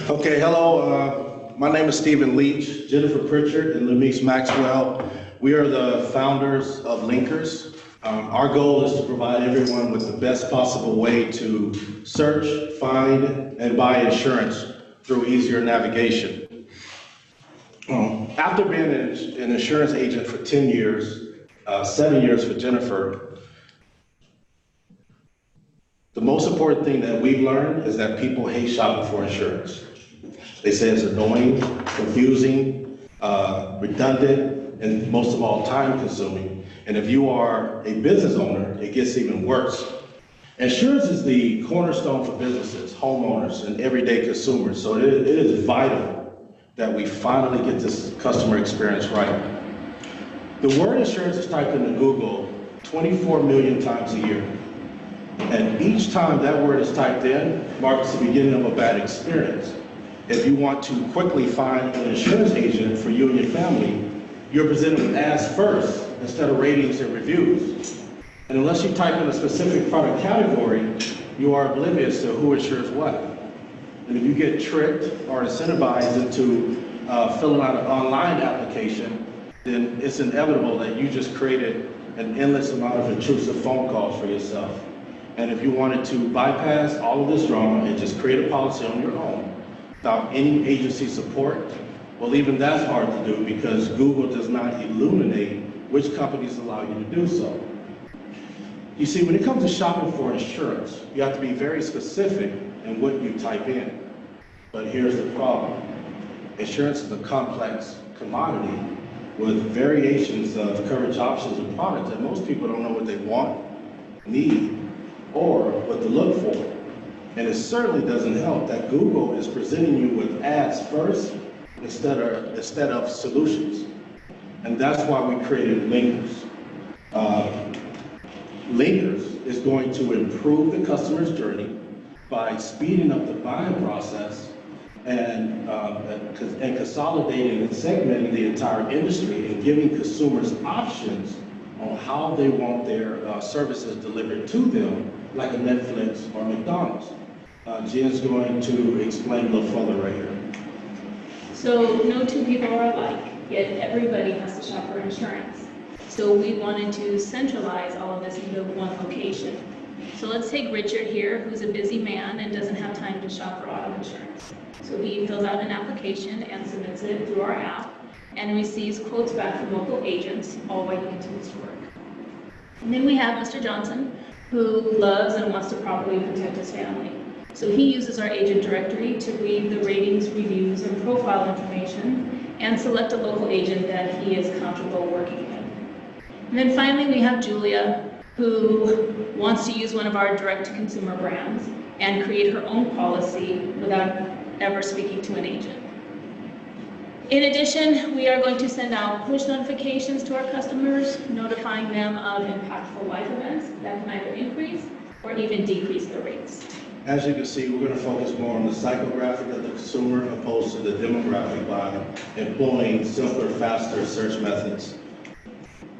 Okay, hello. My name is Stephen Leach, Jennifer Pritchard, and Lemice Maxwell. We are the founders of LinQRS. Our goal is to provide everyone with the best possible way to search, find, and buy insurance through easier navigation. After being an insurance agent for 10 years, 7 years for Jennifer, the most important thing that we've learned is that people hate shopping for insurance. They say it's annoying, confusing, redundant, and most of all, time-consuming. And if you are a business owner, it gets even worse. Insurance is the cornerstone for businesses, homeowners, and everyday consumers. So it is vital that we finally get this customer experience right. The word insurance is typed into Google 24 million times a year. And each time that word is typed in, marks the beginning of a bad experience. If you want to quickly find an insurance agent for you and your family, you're presented with ads first instead of ratings and reviews. And unless you type in a specific product category, you are oblivious to who insures what. And if you get tricked or incentivized into filling out an online application, then it's inevitable that you just created an endless amount of intrusive phone calls for yourself. And if you wanted to bypass all of this drama and just create a policy on your own without any agency support, well, even that's hard to do because Google does not illuminate which companies allow you to do so. You see, when it comes to shopping for insurance, you have to be very specific in what you type in. But here's the problem. Insurance is a complex commodity with variations of coverage options and products that most people don't know what they want, need, or what to look for. And it certainly doesn't help that Google is presenting you with ads first instead of solutions. And that's why we created LinQRS. LinQRS is going to improve the customer's journey by speeding up the buying process and consolidating and segmenting the entire industry and giving consumers options on how they want their services delivered to them, like a Netflix or McDonald's. Jen's going to explain a little further right here. So no two people are alike, yet everybody has to shop for insurance. So we wanted to centralize all of this into one location. So let's take Richard here, who's a busy man and doesn't have time to shop for auto insurance. So he fills out an application and submits it through our app and receives quotes back from local agents, all while he continues to work. And then we have Mr. Johnson, who loves and wants to properly protect his family. So he uses our agent directory to read the ratings, reviews, and profile information and select a local agent that he is comfortable working with. And then finally, we have Julia, who wants to use one of our direct-to-consumer brands and create her own policy without ever speaking to an agent. In addition, we are going to send out push notifications to our customers, notifying them of impactful life events that can either increase or even decrease their rates. As you can see, we're going to focus more on the psychographic of the consumer opposed to the demographic by employing simpler, faster search methods.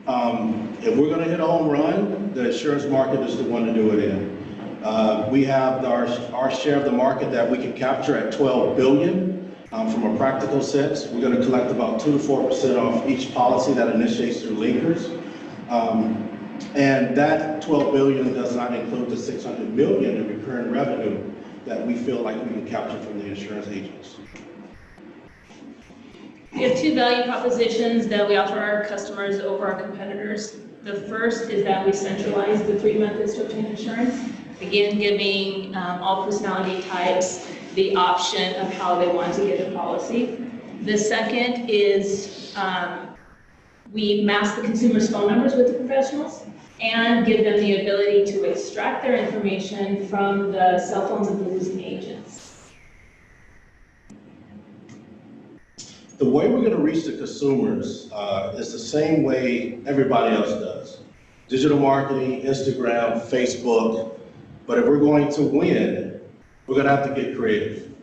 If we're going to hit a home run, the insurance market is the one to do it in. We have our share of the market that we can capture at $12 billion. From a practical sense, we're going to collect about 2 to 4% off each policy that initiates through LinQRS. And that $12 billion does not include the $600 million in recurring revenue that we feel like we can capture from the insurance agents. We have 2 value propositions that we offer our customers over our competitors. The first is that we centralize the 3 methods to obtain insurance, again giving all personality types the option of how they want to get a policy. The second is we mask the consumer's phone numbers with the professionals and give them the ability to extract their information from the cell phones of the losing agents. The way we're going to reach the consumers is the same way everybody else does. Digital marketing, Instagram, Facebook, but if we're going to win, we're going to have to get creative.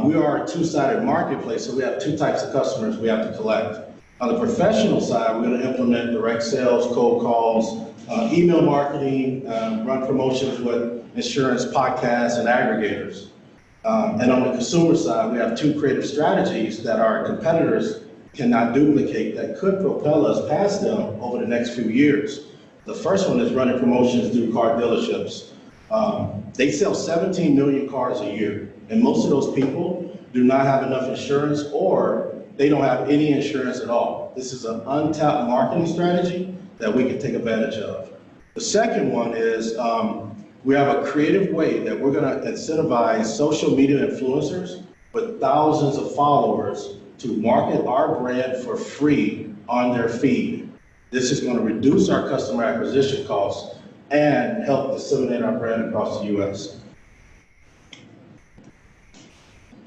We are a 2-sided marketplace, so we have 2 types of customers we have to collect. On the professional side, we're going to implement direct sales, cold calls, email marketing, run promotions with insurance podcasts and aggregators. And on the consumer side, we have two creative strategies that our competitors cannot duplicate that could propel us past them over the next few years. The first one is running promotions through car dealerships. They sell 17 million cars a year, and most of those people do not have enough insurance, or they don't have any insurance at all. This is an untapped marketing strategy that we can take advantage of. The second one is we have a creative way that we're gonna incentivize social media influencers with thousands of followers to market our brand for free on their feed. This is gonna reduce our customer acquisition costs and help disseminate our brand across the US.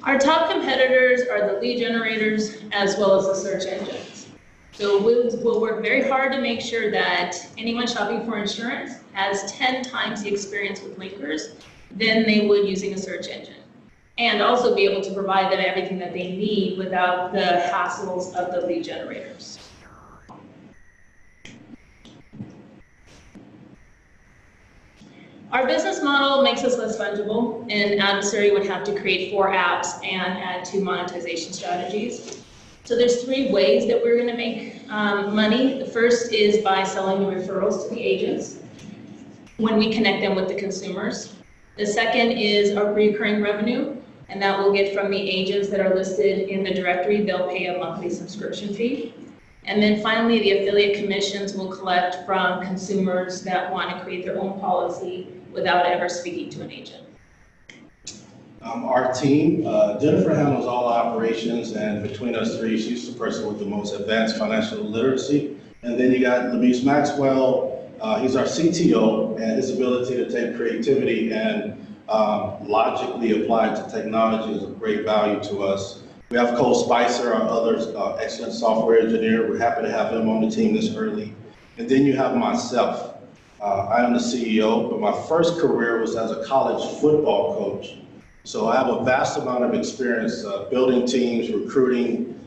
Our top competitors are the lead generators as well as the search engines. So we'll work very hard to make sure that anyone shopping for insurance has 10 times the experience with linkers than they would using a search engine. And also be able to provide them everything that they need without the hassles of the lead generators. Our business model makes us less fungible. An adversary would have to create 4 apps and add 2 monetization strategies. So there's 3 ways that we're gonna make money. The first is by selling the referrals to the agents when we connect them with the consumers. The second is our recurring revenue, and that we'll get from the agents that are listed in the directory. They'll pay a monthly subscription fee. And then finally, the affiliate commissions will collect from consumers that want to create their own policy without ever speaking to an agent. Our team, Jennifer handles all operations, and between us 3, she's the person with the most advanced financial literacy. And then you got Leach Maxwell, he's our CTO, and his ability to take creativity and logically apply it to technology is of great value to us. We have Cole Spicer, our other excellent software engineer. We're happy to have him on the team this early. And then you have myself. I am the CEO, but my first career was as a college football coach. So I have a vast amount of experience building teams, recruiting,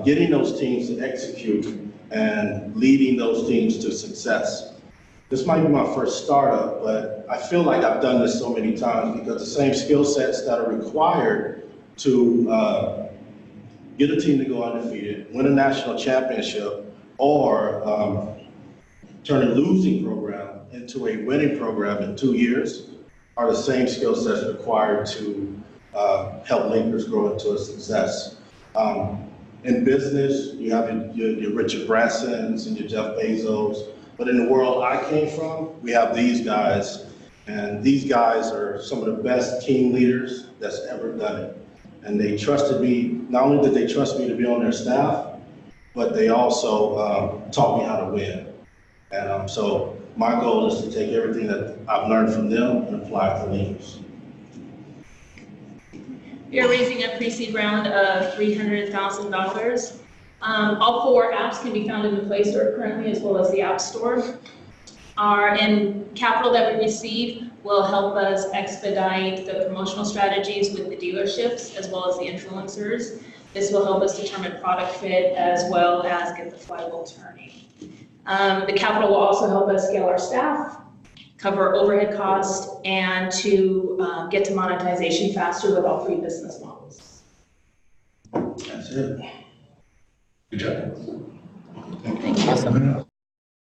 getting those teams to execute, and leading those teams to success. This might be my first startup, but I feel like I've done this so many times because the same skill sets that are required to get a team to go undefeated, win a national championship, or turn a losing program into a winning program in 2 years are the same skill sets required to help linkers grow into a success. In business, you have your Richard Bransons and your Jeff Bezos, but in the world I came from, we have these guys, and these guys are some of the best team leaders that's ever done it. And they trusted me, not only did they trust me to be on their staff, but they also taught me how to win. And so my goal is to take everything that I've learned from them and apply it to leaders. We are raising a pre-seed round of $300,000. All 4 apps can be found in the Play Store currently, as well as the App Store. And capital that we receive will help us expedite the promotional strategies with the dealerships as well as the influencers. This will help us determine product fit as well as get the flywheel turning. The capital will also help us scale our staff, cover overhead costs, and to get to monetization faster with all 3 business models. That's it. Good job. Thank you. Awesome.